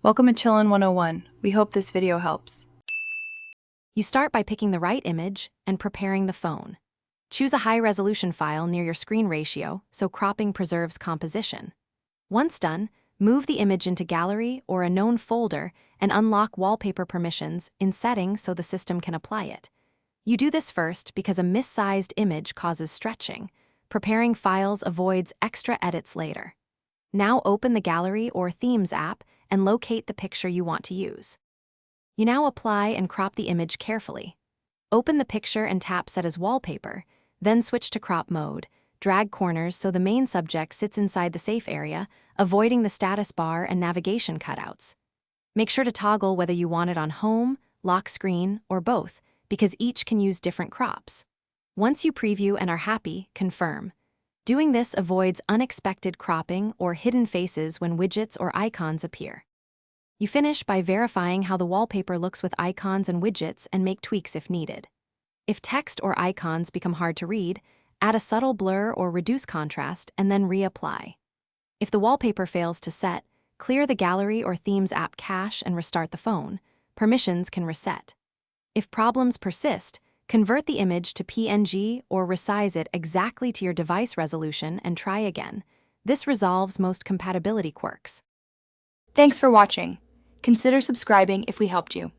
Welcome to Chillin' 101. We hope this video helps. You start by picking the right image and preparing the phone. Choose a high-resolution file near your screen ratio so cropping preserves composition. Once done, move the image into Gallery or a known folder and unlock wallpaper permissions in Settings so the system can apply it. You do this first because a missized image causes stretching. Preparing files avoids extra edits later. Now open the Gallery or Themes app and locate the picture you want to use. You now apply and crop the image carefully. Open the picture and tap Set as Wallpaper, then switch to crop mode. Drag corners so the main subject sits inside the safe area, avoiding the status bar and navigation cutouts. Make sure to toggle whether you want it on home, lock screen, or both, because each can use different crops. Once you preview and are happy, confirm. Doing this avoids unexpected cropping or hidden faces when widgets or icons appear. You finish by verifying how the wallpaper looks with icons and widgets and make tweaks if needed. If text or icons become hard to read, add a subtle blur or reduce contrast and then reapply. If the wallpaper fails to set, clear the Gallery or Themes app cache and restart the phone. Permissions can reset. If problems persist, convert the image to PNG or resize it exactly to your device resolution and try again. This resolves most compatibility quirks. Thanks for watching. Consider subscribing if we helped you.